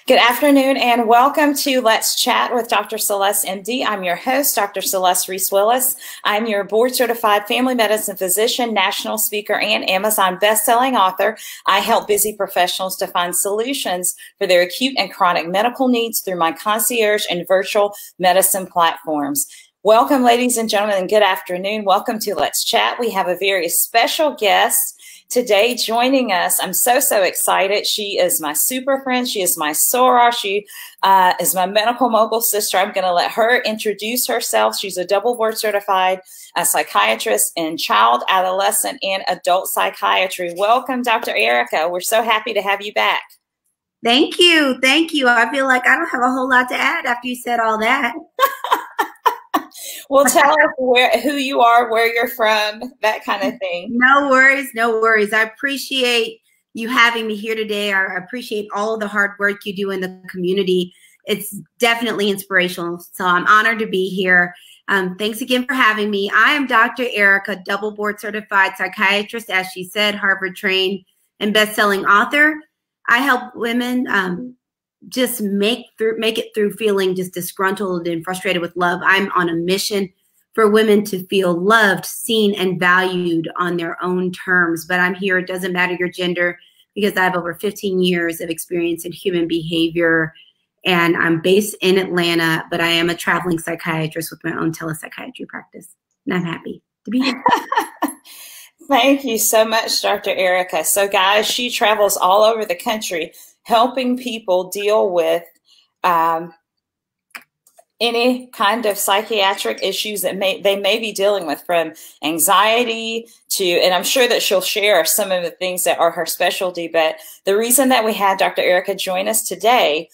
Good afternoon and welcome to Let's Chat with Dr. Celeste, MD. I'm your host, Dr. Celeste Reese-Willis. I'm your board-certified family medicine physician, national speaker, and Amazon best-selling author. I help busy professionals to find solutions for their acute and chronic medical needs through my concierge and virtual medicine platforms. Welcome, ladies and gentlemen, and good afternoon. Welcome to Let's Chat. We have a very special guest today joining us. I'm so excited. She is my super friend. She is my soror. She is my medical mogul sister. I'm going to let her introduce herself. She's a double board certified psychiatrist in child, adolescent, and adult psychiatry. Welcome, Dr. Ericka. We're so happy to have you back. Thank you. Thank you. I feel like I don't have a whole lot to add after you said all that. Well, tell us who you are, where you're from, that kind of thing. No worries. No worries. I appreciate you having me here today. I appreciate all of the hard work you do in the community. It's definitely inspirational. So I'm honored to be here. Thanks again for having me. I am Dr. Ericka, double board certified psychiatrist, as she said, Harvard trained and best-selling author. I help women just make it through feeling just disgruntled and frustrated with love. I'm on a mission for women to feel loved, seen, and valued on their own terms. But I'm here, it doesn't matter your gender, because I have over 15 years of experience in human behavior. And I'm based in Atlanta, but I am a traveling psychiatrist with my own telepsychiatry practice. And I'm happy to be here. Thank you so much, Dr. Ericka. So guys, she travels all over the country helping people deal with any kind of psychiatric issues that they may be dealing with, from anxiety to, and I'm sure that she'll share some of the things that are her specialty. But the reason that we had Dr. Ericka join us today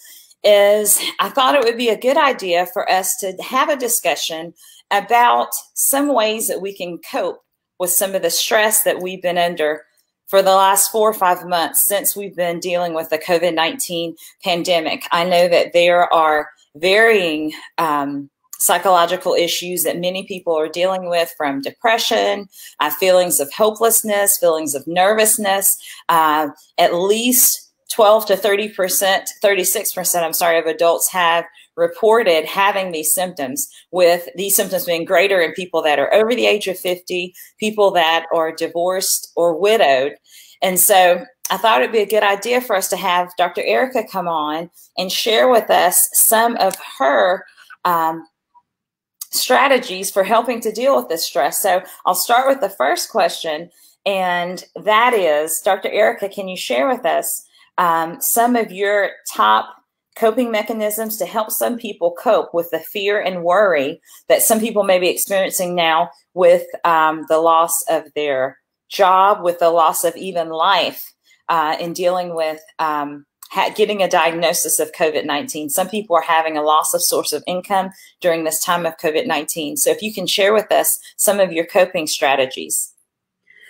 is I thought it would be a good idea for us to have a discussion about some ways that we can cope with some of the stress that we've been under for the last 4 or 5 months since we've been dealing with the COVID-19 pandemic. I know that there are varying psychological issues that many people are dealing with, from depression, feelings of hopelessness, feelings of nervousness. At least 12 to 30%, 36%, I'm sorry, of adults have reported having these symptoms, with these symptoms being greater in people that are over the age of 50, people that are divorced or widowed. And so I thought it'd be a good idea for us to have Dr. Ericka come on and share with us some of her strategies for helping to deal with this stress. So I'll start with the first question, and that is, Dr. Ericka, can you share with us some of your top coping mechanisms to help some people cope with the fear and worry that some people may be experiencing now with the loss of their job, with the loss of even life, in dealing with getting a diagnosis of COVID-19. Some people are having a loss of source of income during this time of COVID-19. So if you can share with us some of your coping strategies.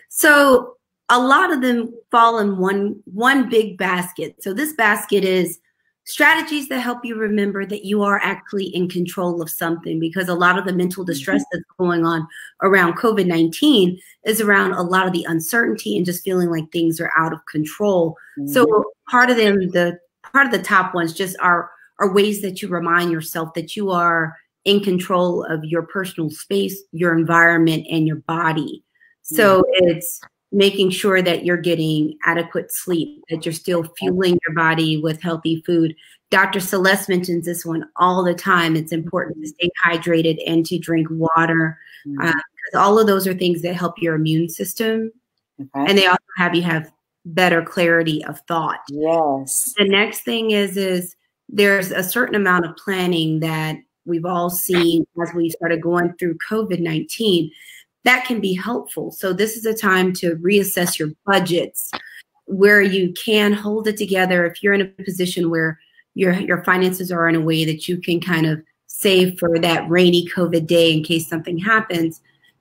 So a lot of them fall in one big basket. So this basket is strategies that help you remember that you are actually in control of something, because a lot of the mental distress that's going on around COVID-19 is around a lot of the uncertainty and just feeling like things are out of control. So part of the top ones just are ways that you remind yourself that you are in control of your personal space, your environment, and your body. So it's making sure that you're getting adequate sleep, that you're still fueling your body with healthy food. Dr. Celeste mentions this one all the time. It's important to stay hydrated and to drink water, because all of those are things that help your immune system. And they also have you have better clarity of thought. Yes. The next thing is there's a certain amount of planning that we've all seen as we started going through COVID-19 that can be helpful. So this is a time to reassess your budgets, where you can hold it together. If you're in a position where your finances are in a way that you can kind of save for that rainy COVID day in case something happens,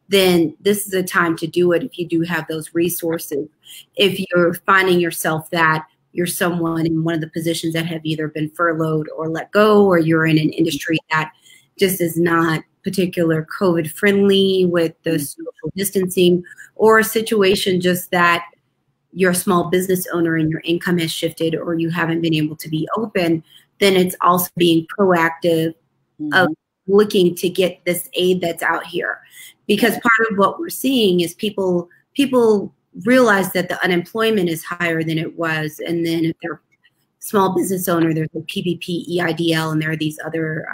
then this is a time to do it if you do have those resources. If you're finding yourself that you're someone in one of the positions that have either been furloughed or let go, or you're in an industry that just is not particular COVID friendly with the social distancing, or a situation just that you're a small business owner and your income has shifted or you haven't been able to be open, then it's also being proactive of looking to get this aid that's out here. Because part of what we're seeing is people realize that the unemployment is higher than it was. And then if they're small business owner, there's a PPP, EIDL, and there are these other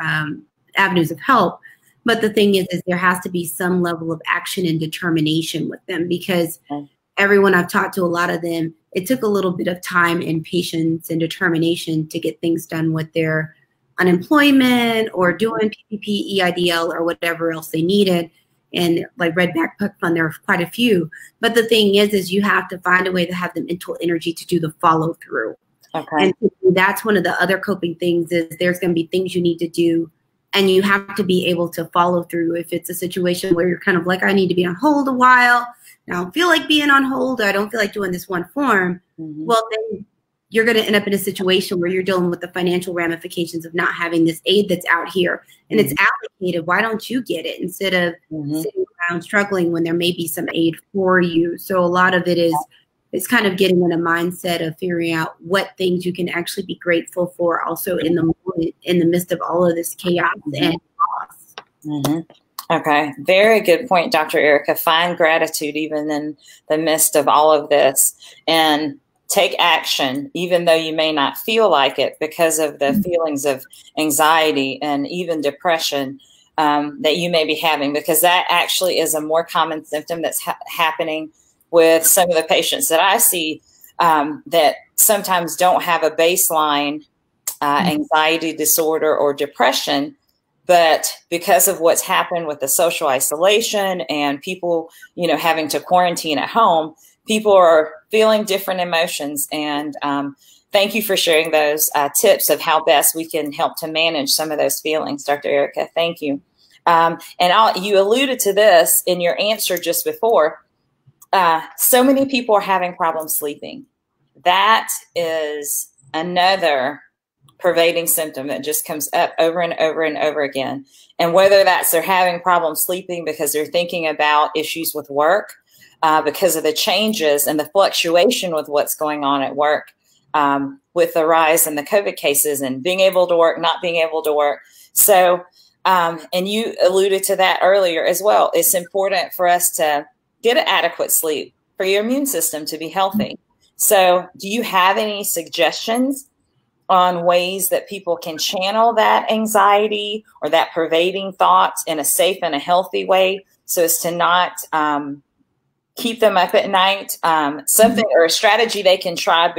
avenues of help. But the thing is there has to be some level of action and determination with them, because everyone I've talked to, a lot of them, it took a little bit of time and patience and determination to get things done with their unemployment or doing PPP, EIDL, or whatever else they needed. And like Red Backpack Fund, there are quite a few. But the thing is you have to find a way to have the mental energy to do the follow through. Okay. And that's one of the other coping things is there's going to be things you need to do, and you have to be able to follow through. If it's a situation where you're kind of like, I need to be on hold a while, I don't feel like being on hold, or I don't feel like doing this one form, well, then you're going to end up in a situation where you're dealing with the financial ramifications of not having this aid that's out here and it's allocated. Why don't you get it instead of sitting around struggling when there may be some aid for you? So a lot of it is it's kind of getting in a mindset of figuring out what things you can actually be grateful for also in the moment, in the midst of all of this chaos and loss. Okay, very good point, Dr. Ericka. Find gratitude even in the midst of all of this, and take action, even though you may not feel like it, because of the feelings of anxiety and even depression that you may be having, because that actually is a more common symptom that's happening with some of the patients that I see that sometimes don't have a baseline anxiety disorder or depression, but because of what's happened with the social isolation and people, having to quarantine at home, people are feeling different emotions. And thank you for sharing those tips of how best we can help to manage some of those feelings, Dr. Ericka. Thank you. You alluded to this in your answer just before. So many people are having problems sleeping. That is another pervading symptom that just comes up over and over and over again. And whether that's they're having problems sleeping because they're thinking about issues with work, because of the changes and the fluctuation with what's going on at work, with the rise in the COVID cases and being able to work, not being able to work. So, and you alluded to that earlier as well. It's important for us to get an adequate sleep for your immune system to be healthy. So do you have any suggestions on ways that people can channel that anxiety or that pervading thoughts in a safe and a healthy way so as to not keep them up at night? Something or a strategy they can try,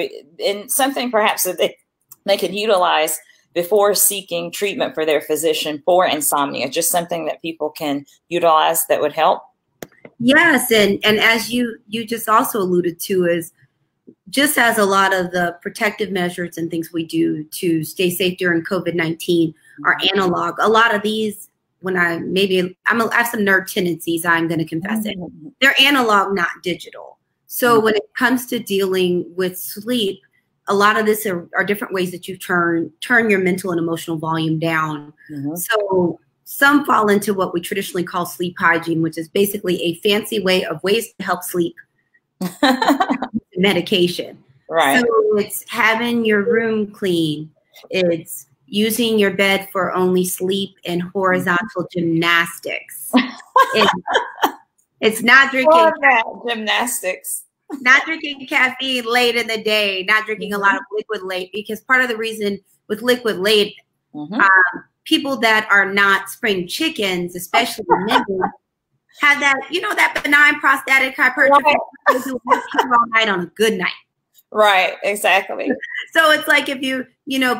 and something perhaps that they can utilize before seeking treatment for their physician for insomnia, just something that people can utilize that would help? Yes, and as you just also alluded to, is just as a lot of the protective measures and things we do to stay safe during COVID-19 are analog. A lot of these, when I have some nerd tendencies, I'm going to confess it. They're analog, not digital. So when it comes to dealing with sleep, a lot of this are different ways that you turn your mental and emotional volume down. So some fall into what we traditionally call sleep hygiene, which is basically a fancy way of ways to help sleep. Medication. Right. So it's having your room clean. It's using your bed for only sleep and horizontal gymnastics. It's not drinking gymnastics. Not drinking caffeine late in the day, not drinking a lot of liquid late, because part of the reason with liquid late, people that are not spring chickens, especially women, have that, that benign prostatic hypertrophy who work all night on a good night. Right, exactly. So it's like if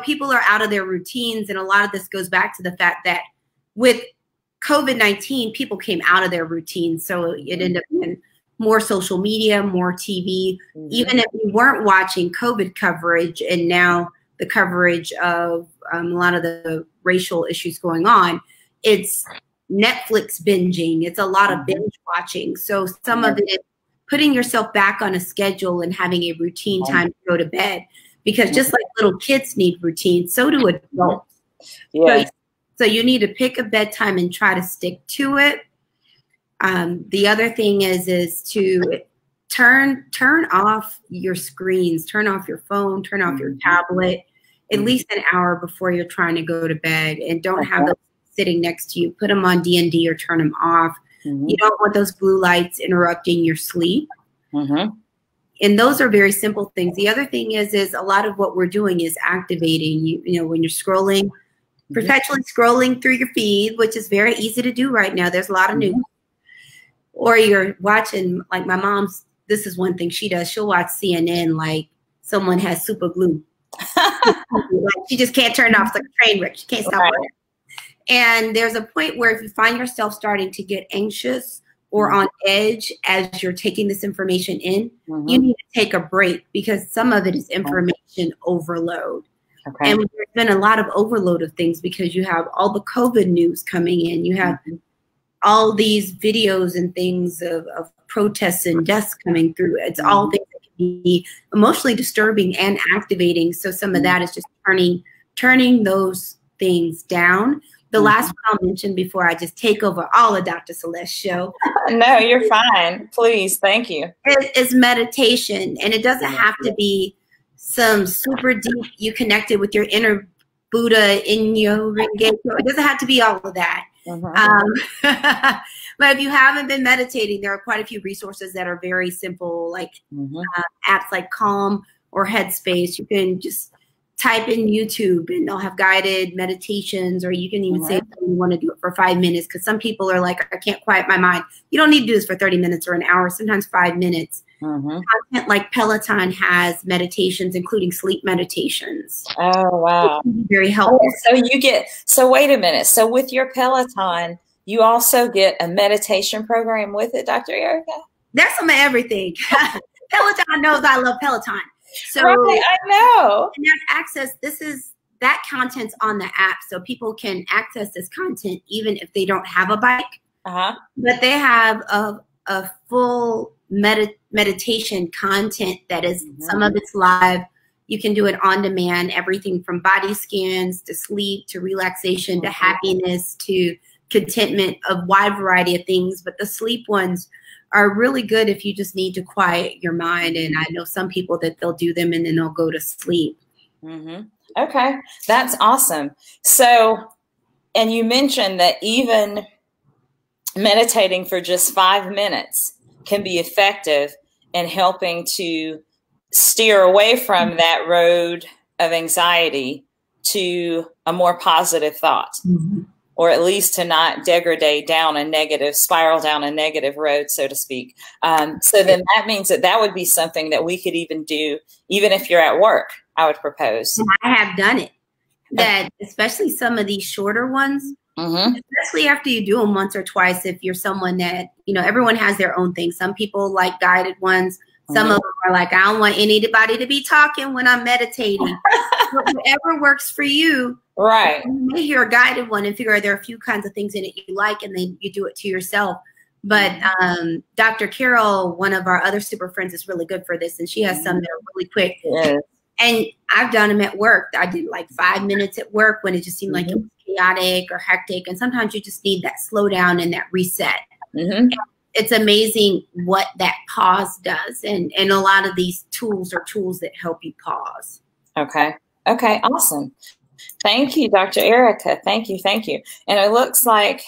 people are out of their routines, and a lot of this goes back to the fact that with COVID-19, people came out of their routines. So it ended up in more social media, more TV. Even if we weren't watching COVID coverage, and now the coverage of a lot of the racial issues going on, it's Netflix binging. It's a lot of binge watching. So some of it is putting yourself back on a schedule and having a routine time to go to bed, because just like little kids need routines, so do adults. So you need to pick a bedtime and try to stick to it. The other thing is to turn off your screens, turn off your phone, turn off your tablet at least an hour before you're trying to go to bed, and don't have those sitting next to you. Put them on D&D or turn them off. You don't want those blue lights interrupting your sleep. And those are very simple things. The other thing is a lot of what we're doing is activating. You know, when you're scrolling, perpetually scrolling through your feed, which is very easy to do right now. There's a lot of news. Or you're watching, like my mom's, this is one thing she does. She'll watch CNN like someone has super glue. Like she just can't turn it off. It's like a train wreck. She can't stop it. And there's a point where if you find yourself starting to get anxious or on edge as you're taking this information in, you need to take a break, because some of it is information overload. And there's been a lot of overload of things because you have all the COVID news coming in. You have all these videos and things of protests and deaths coming through. It's all things that can be emotionally disturbing and activating. So some of that is just turning those things down. The last one I'll mention before I just take over all of Dr. Celeste's show. No, you're fine. Please. Thank you. Is meditation. And it doesn't have to be some super deep, you connected with your inner Buddha in your Ringe. It doesn't have to be all of that. But if you haven't been meditating, there are quite a few resources that are very simple, like apps like Calm or Headspace. You can just type in YouTube and they'll have guided meditations, or you can even say you want to do it for 5 minutes, because some people are like, I can't quiet my mind. You don't need to do this for 30 minutes or an hour, sometimes 5 minutes. Content like Peloton has meditations, including sleep meditations. Oh, wow. Very helpful. So wait a minute. So with your Peloton, you also get a meditation program with it, Dr. Ericka? There's some of everything. Peloton knows I love Peloton. So right, I know. And there's access. That content's on the app, so people can access this content even if they don't have a bike. But they have a full meditation content that is some of it's live. You can do it on demand, everything from body scans to sleep to relaxation to happiness to contentment, a wide variety of things. But the sleep ones are really good if you just need to quiet your mind. And I know some people that they'll do them and then they'll go to sleep. Okay, that's awesome. So, and you mentioned that even meditating for just 5 minutes can be effective in helping to steer away from that road of anxiety to a more positive thought. Or at least to not degrade down a negative, spiral down a negative road, so to speak. So then that means that would be something that we could even do, even if you're at work, I would propose. I have done it. That especially some of these shorter ones, especially after you do them once or twice, if you're someone that, you know, everyone has their own thing. Some people like guided ones. Some of them are like, I don't want anybody to be talking when I'm meditating. But whatever works for you. Right. You may hear a guided one and figure out there are a few kinds of things in it you like, and then you do it to yourself. But Dr. Carol, one of our other super friends, is really good for this, and she has some that are really quick. And I've done them at work. I did like 5 minutes at work when it just seemed like it was chaotic or hectic. And sometimes you just need that slow down and that reset. It's amazing what that pause does. And a lot of these tools are tools that help you pause. Okay. Okay. Awesome. Thank you, Dr. Ericka. Thank you. Thank you. And it looks like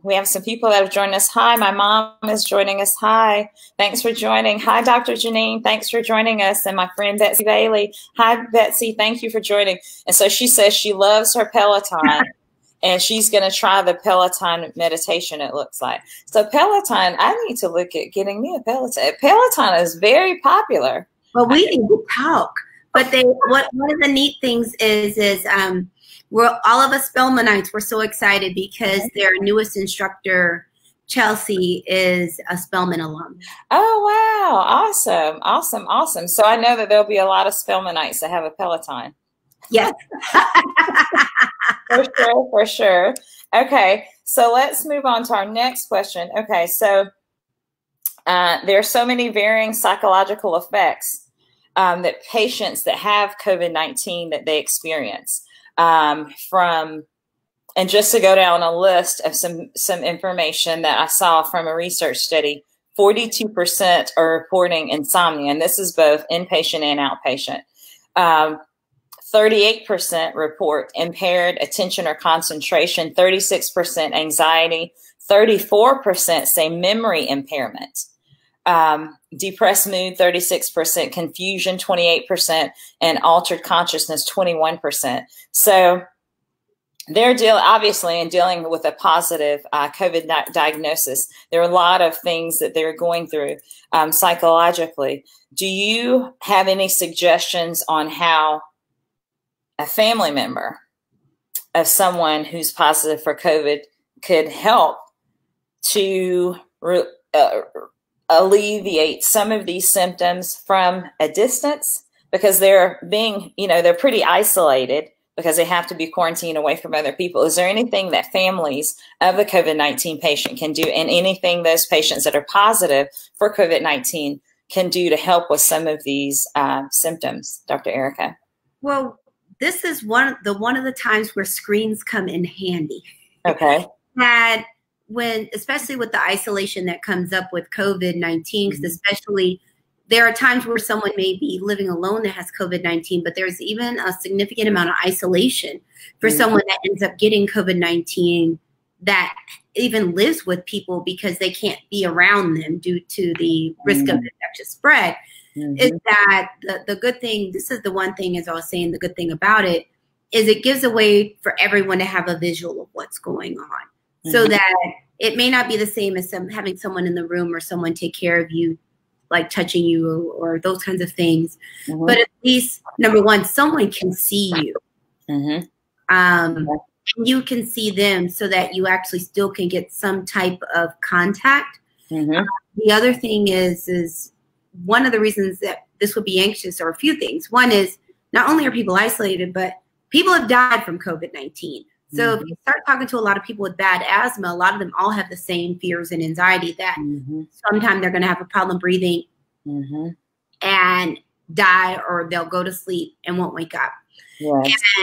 we have some people that have joined us. Hi, my mom is joining us. Hi. Thanks for joining. Hi, Dr. Janine. Thanks for joining us. And my friend, Betsy Bailey. Hi, Betsy. Thank you for joining. And so she says she loves her Peloton. And she's going to try the Peloton meditation, it looks like. So Peloton, I need to look at getting me a Peloton. Peloton is very popular. Well, we need to talk. But one of the neat things is we're all of us Spelmanites. We're so excited because their newest instructor, Chelsea, is a Spelman alum. Oh, wow. Awesome. Awesome. Awesome. So I know that there'll be a lot of Spelmanites that have a Peloton. Yes. For sure, for sure. Okay, so let's move on to our next question. Okay, so there are so many varying psychological effects that patients that have COVID-19 that they experience from, and just to go down a list of some information that I saw from a research study 42% are reporting insomnia, and this is both inpatient and outpatient. 38% report impaired attention or concentration, 36% anxiety, 34% say memory impairment, depressed mood, 36%, confusion, 28%, and altered consciousness, 21%. So they're obviously in dealing with a positive COVID diagnosis. There are a lot of things that they're going through psychologically. Do you have any suggestions on how a family member of someone who's positive for COVID could help to alleviate some of these symptoms from a distance? Because they're being, they're pretty isolated because they have to be quarantined away from other people. Is there anything that families of the COVID-19 patient can do, and anything those patients that are positive for COVID-19 can do to help with some of these symptoms, Dr. Ericka? Well, this is one of the times where screens come in handy. Okay. That especially with the isolation that comes up with COVID-19, because especially there are times where someone may be living alone that has COVID-19, but there's even a significant amount of isolation for someone that ends up getting COVID-19 that even lives with people because they can't be around them due to the risk of infectious spread. Is that the good thing? This is the one thing, as I was saying, the good thing about it is it gives a way for everyone to have a visual of what's going on, so that it may not be the same as having someone in the room or someone take care of you, like touching you or those kinds of things. But at least, number one, someone can see you. And you can see them, so that you actually still can get some type of contact. The other thing is one of the reasons that this would be anxious are a few things. One is not only are people isolated, but people have died from COVID-19. So if you start talking to a lot of people with bad asthma, a lot of them all have the same fears and anxiety that sometimes they're going to have a problem breathing and die, or they'll go to sleep and won't wake up.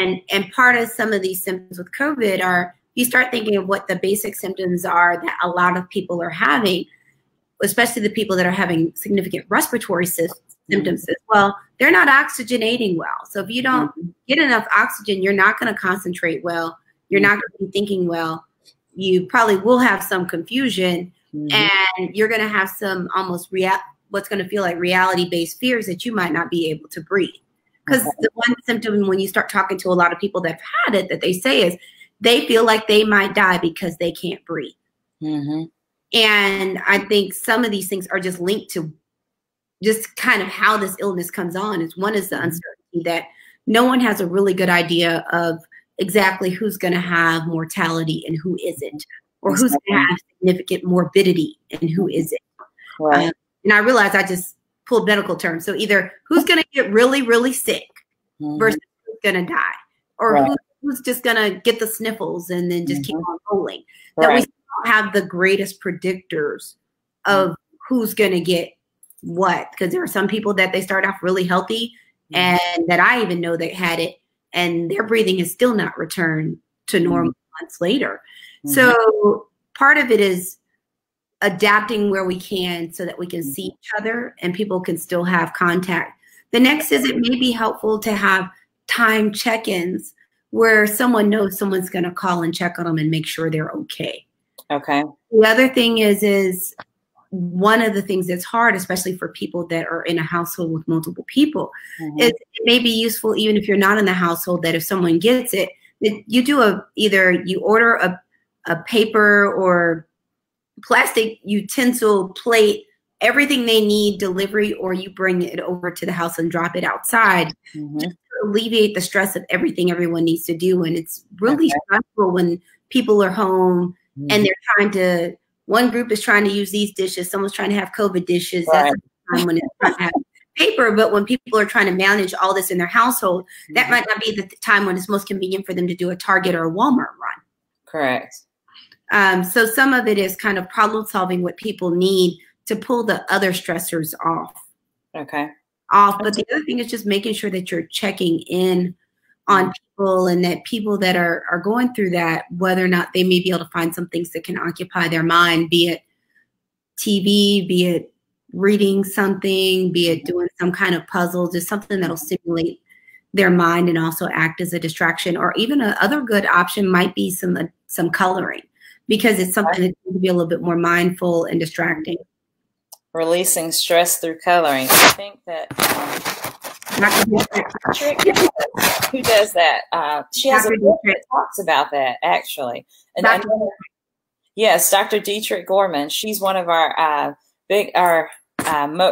And part of some of these symptoms with COVID are, you start thinking of what the basic symptoms are that a lot of people are having, especially the people that are having significant respiratory symptoms as well. They're not oxygenating well. So if you don't get enough oxygen, you're not going to concentrate well. You're not going to be thinking well. You probably will have some confusion, and you're going to have some almost what's going to feel like reality-based fears that you might not be able to breathe. Because the one symptom when you start talking to a lot of people that have had it that they say is they feel like they might die because they can't breathe. And I think some of these things are just linked to just kind of how this illness comes on. One is the uncertainty that no one has a really good idea of exactly who's going to have mortality and who isn't, or who's going to have significant morbidity and who isn't. And I realize I just pulled medical terms. So either who's going to get really, really sick versus who's going to die, or who's just going to get the sniffles and then just keep on rolling. That we don't have the greatest predictors of who's going to get what, because there are some people that they start off really healthy and that I even know that had it, and their breathing has still not returned to normal months later. So part of it is adapting where we can so that we can see each other and people can still have contact. The next is, it may be helpful to have time check-ins where someone knows someone's going to call and check on them and make sure they're okay. The other thing is one of the things that's hard, especially for people that are in a household with multiple people, is it may be useful, even if you're not in the household, that if someone gets it, that you do either you order a paper or plastic utensil, plate, everything they need delivery, or you bring it over to the house and drop it outside just to alleviate the stress of everything everyone needs to do. And it's really stressful when people are home and they're trying to, one group is trying to use these dishes, someone's trying to have COVID dishes. That's the time when it's trying to have paper. But when people are trying to manage all this in their household, that might not be the time when it's most convenient for them to do a Target or a Walmart run. Correct. So some of it is kind of problem solving what people need to pull the other stressors off. But the other thing is just making sure that you're checking in on people, and that people that are going through that, whether or not they may be able to find some things that can occupy their mind, be it TV, be it reading something, be it doing some kind of puzzle, just something that'll stimulate their mind and also act as a distraction. Or even another good option might be some coloring, because it's something that can be a little bit more mindful and distracting. Releasing stress through coloring. I think that who does that? She has a book that talks about that, actually. And yes, Dr. Dietrich Gorman. She's one of our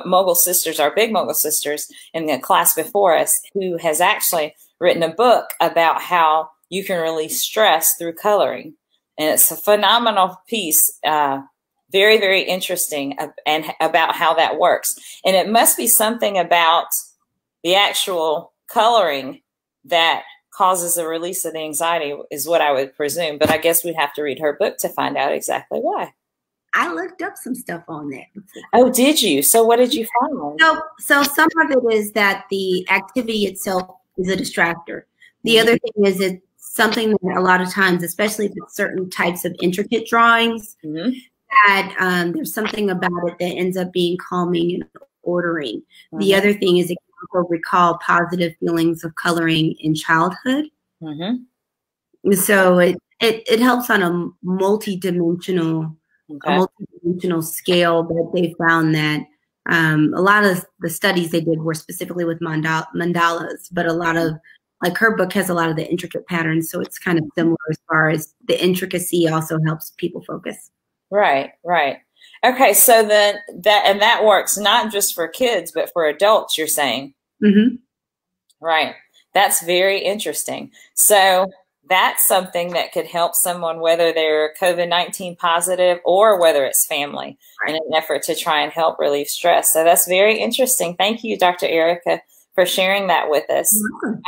mogul sisters, our big mogul sisters in the class before us, who has actually written a book about how you can release stress through coloring. And it's a phenomenal piece, very, very interesting, and about how that works. And it must be something about the actual coloring that causes the release of the anxiety, is what I would presume. But I guess we'd have to read her book to find out exactly why. I looked up some stuff on that. Oh, did you? So what did you find? So some of it is that the activity itself is a distractor. The other thing is it's something that a lot of times, especially with certain types of intricate drawings, that there's something about it that ends up being calming and ordering. The other thing is it can also recall positive feelings of coloring in childhood. So it helps on a multi-dimensional scale, but they found that a lot of the studies they did were specifically with mandalas, but a lot of, like, her book has a lot of the intricate patterns, so it's kind of similar as far as the intricacy also helps people focus. Right. Okay, so then that works not just for kids, but for adults, you're saying? Right. That's very interesting. So that's something that could help someone, whether they're COVID-19 positive or whether it's family, in an effort to try and help relieve stress. So that's very interesting. Thank you, Dr. Ericka, for sharing that with us.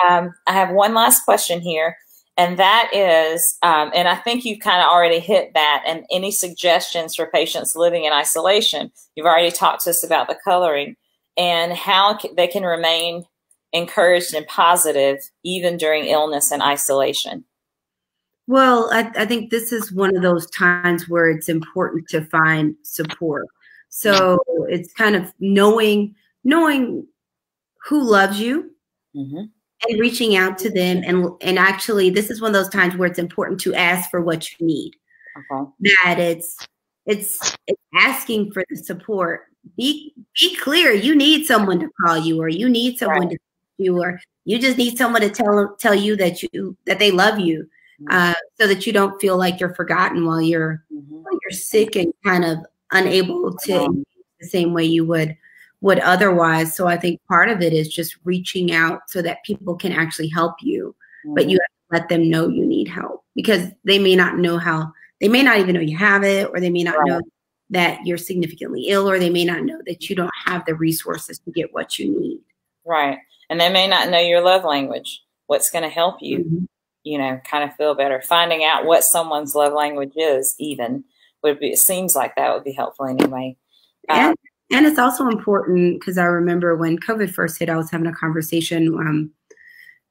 I have one last question here, and that is, and I think you kind of already hit that, and any suggestions for patients living in isolation. You've already talked to us about the coloring and how they can remain encouraged and positive even during illness and isolation. Well, I think this is one of those times where it's important to find support. So it's kind of knowing who loves you and reaching out to them. And actually, this is one of those times where it's important to ask for what you need. That it's asking for the support. Be clear. You need someone to call you, or you need someone to you, or you just need someone to tell you that they love you. So that you don't feel like you're forgotten while you're sick and kind of unable to engage the same way you would otherwise. So I think part of it is just reaching out so that people can actually help you, but you have to let them know you need help, because they may not know they may not even know you have it, or they may not know that you're significantly ill, or they may not know that you don't have the resources to get what you need. Right. And they may not know your love language, what's going to help you. Kind of feel better. Finding out what someone's love language is even would be, it seems like that would be helpful anyway. And it's also important, because I remember when COVID first hit, I was having a conversation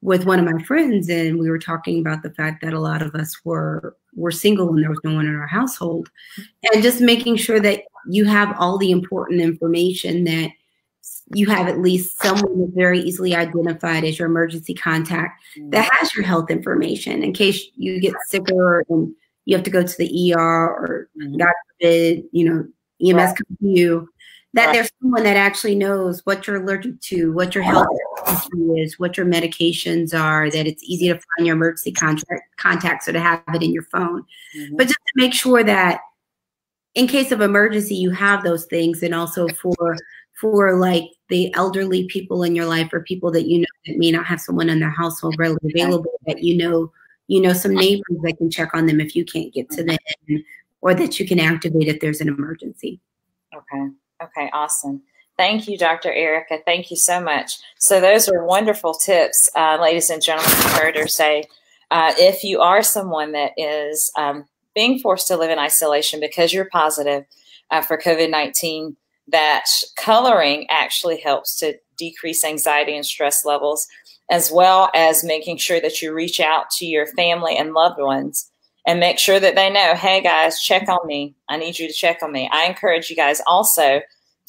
with one of my friends, and we were talking about the fact that a lot of us were single and there was no one in our household, and just making sure that you have all the important information, that you have at least someone that's very easily identified as your emergency contact that has your health information in case you get sicker and you have to go to the ER, or God forbid, EMS comes to you, that there's someone that actually knows what you're allergic to, what your health is, what your medications are, that it's easy to find your emergency contacts, or to have it in your phone. But just to make sure that in case of emergency, you have those things. And also for like the elderly people in your life, or people that that may not have someone in their household readily available, that some neighbors that can check on them if you can't get to them, or that you can activate if there's an emergency. Okay, awesome. Thank you, Dr. Ericka. Thank you so much. So those are wonderful tips, ladies and gentlemen. You heard her say, if you are someone that is being forced to live in isolation because you're positive for COVID-19, that coloring actually helps to decrease anxiety and stress levels, as well as making sure that you reach out to your family and loved ones and make sure that they know, hey guys, check on me. I need you to check on me. I encourage you guys also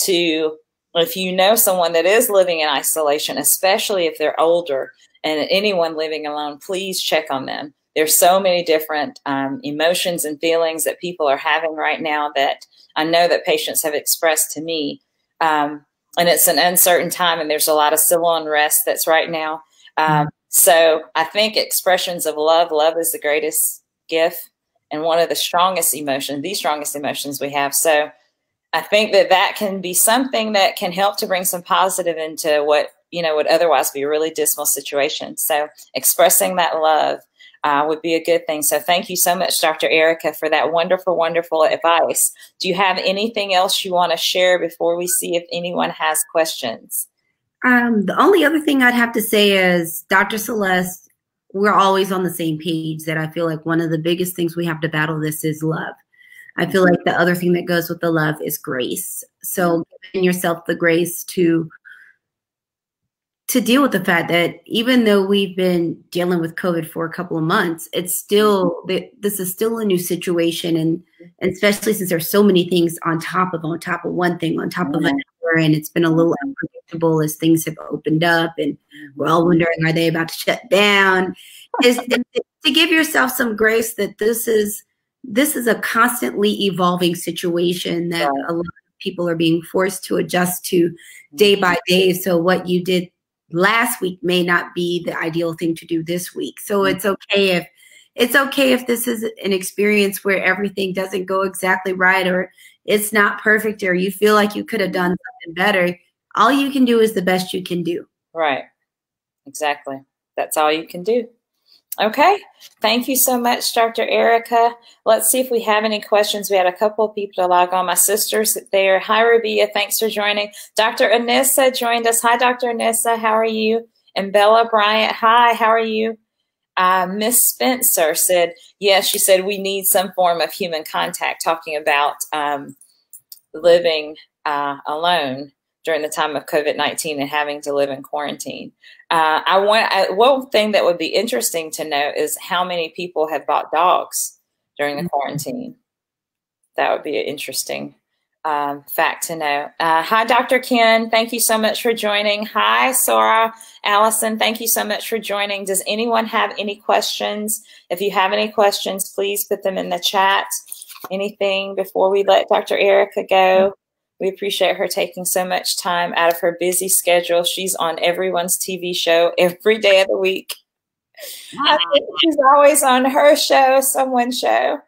to, if you know someone that is living in isolation, especially if they're older, and anyone living alone, please check on them. There's so many different emotions and feelings that people are having right now that I know that patients have expressed to me. And it's an uncertain time, and there's a lot of civil unrest that's right now. So I think expressions of love is the greatest gift and one of the strongest emotions, the strongest emotions we have. So I think that that can be something that can help to bring some positive into what, you know, would otherwise be a really dismal situation. So expressing that love would be a good thing. So thank you so much, Dr. Ericka, for that wonderful, wonderful advice. Do you have anything else you want to share before we see if anyone has questions? The only other thing I'd have to say is, Dr. Celeste, we're always on the same page that I feel like one of the biggest things we have to battle this is love. I feel like the other thing that goes with the love is grace. So giving yourself the grace to deal with the fact that even though we've been dealing with COVID for a couple of months, it's still, this is still a new situation. And especially since there's so many things on top of one thing, on top of another, and it's been a little unpredictable as things have opened up, and we're all wondering, are they about to shut down? Is to give yourself some grace that this is a constantly evolving situation that a lot of people are being forced to adjust to day by day. So what you did last week may not be the ideal thing to do this week. So it's okay if this is an experience where everything doesn't go exactly right, or it's not perfect, or you feel like you could have done something better. All you can do is the best you can do. Right. Exactly. That's all you can do. Okay. Thank you so much, Dr. Ericka. Let's see if we have any questions. We had a couple of people to log on. My sister's there. Hi, Rabia. Thanks for joining. Dr. Anissa joined us. Hi, Dr. Anissa. How are you? And Bella Bryant. Hi, how are you? Miss Spencer said, yes, she said we need some form of human contact, talking about living alone during the time of COVID-19 and having to live in quarantine. One thing that would be interesting to know is how many people have bought dogs during the quarantine. That would be an interesting fact to know. Hi, Dr. Ken. Thank you so much for joining. Hi, Sora Allison. Thank you so much for joining. Does anyone have any questions? If you have any questions, please put them in the chat. Anything before we let Dr. Ericka go? We appreciate her taking so much time out of her busy schedule. She's on everyone's TV show every day of the week. I think she's always on her show, someone's show,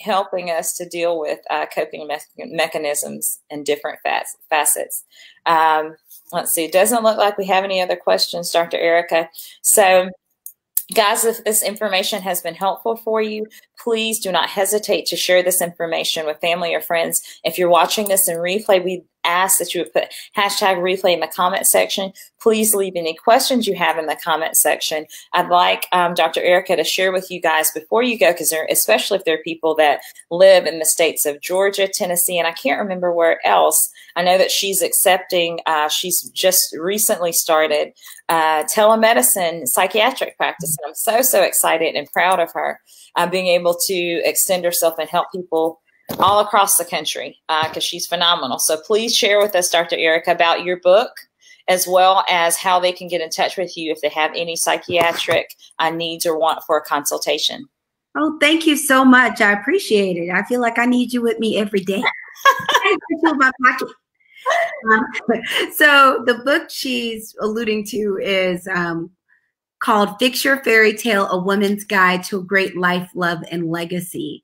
helping us to deal with coping mechanisms and different facets. Let's see. It doesn't look like we have any other questions, Dr. Ericka. So, guys, if this information has been helpful for you, please do not hesitate to share this information with family or friends. If you're watching this in replay, we ask that you would put #replay in the comment section. Please leave any questions you have in the comment section. I'd like Dr. Ericka to share with you guys before you go, because especially if there are people that live in the states of Georgia, Tennessee, and I can't remember where else. I know that she's accepting, she's just recently started telemedicine psychiatric practice. And I'm so excited and proud of her being able to extend herself and help people all across the country because she's phenomenal. So please share with us, Dr. Ericka, about your book, as well as how they can get in touch with you if they have any psychiatric needs or want for a consultation. Oh, thank you so much. I appreciate it. I feel like I need you with me every day. My pocket. So the book she's alluding to is called Fix Your Fairy Tale, A Woman's Guide to a Great Life, Love, and Legacy.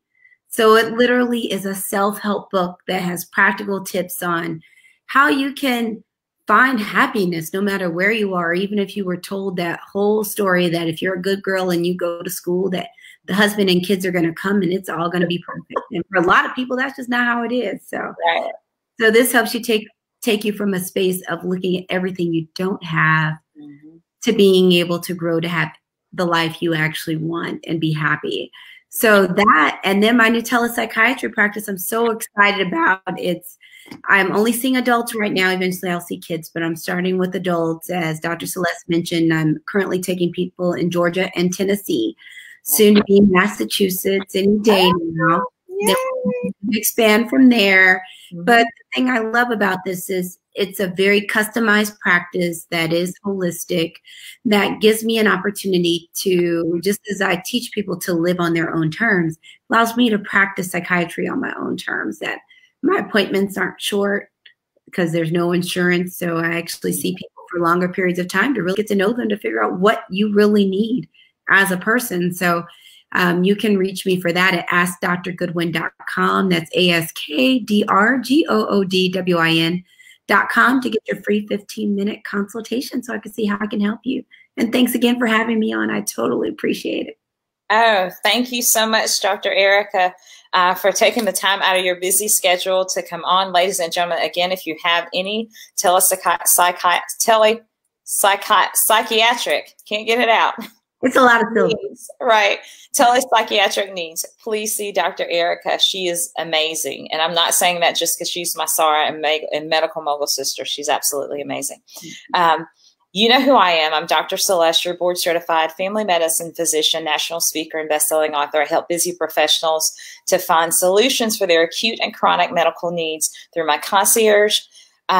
So it literally is a self-help book that has practical tips on how you can find happiness no matter where you are, even if you were told that whole story that if you're a good girl and you go to school, that the husband and kids are going to come and it's all going to be perfect. And for a lot of people, that's just not how it is. So, so this helps you take you from a space of looking at everything you don't have to being able to grow to have the life you actually want and be happy. So that, and then my new telepsychiatry practice, I'm so excited about. I'm only seeing adults right now. Eventually I'll see kids, but I'm starting with adults. As Dr. Celeste mentioned, I'm currently taking people in Georgia and Tennessee. soon to be Massachusetts any day now. Then we'll expand from there. But the thing I love about this is it's a very customized practice that is holistic, that gives me an opportunity to, just as I teach people to live on their own terms, allows me to practice psychiatry on my own terms, that my appointments aren't short because there's no insurance. So I actually see people for longer periods of time to really get to know them, to figure out what you really need as a person. So you can reach me for that at askdrgoodwin.com. That's AskDrGoodwin.com to get your free 15-minute consultation so I can see how I can help you. And thanks again for having me on. I totally appreciate it. Oh, thank you so much, Dr. Ericka, for taking the time out of your busy schedule to come on. Ladies and gentlemen, again, if you have any psychiatric, can't get it out. It's a lot of syllables. Right. Psychiatric needs. Please see Dr. Ericka. She is amazing. And I'm not saying that just because she's my Sarah and medical mogul sister. She's absolutely amazing. You know who I am. I'm Dr. Celeste, your board certified family medicine physician, national speaker, and best-selling author. I help busy professionals to find solutions for their acute and chronic medical needs through my concierge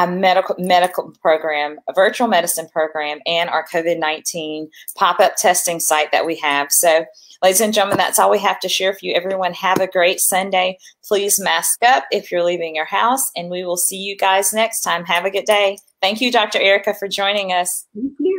medical program, a virtual medicine program, and our COVID-19 pop-up testing site that we have. So, ladies and gentlemen, that's all we have to share for you. Everyone, have a great Sunday. Please mask up if you're leaving your house, and we will see you guys next time. Have a good day. Thank you, Dr. Ericka, for joining us. Thank you.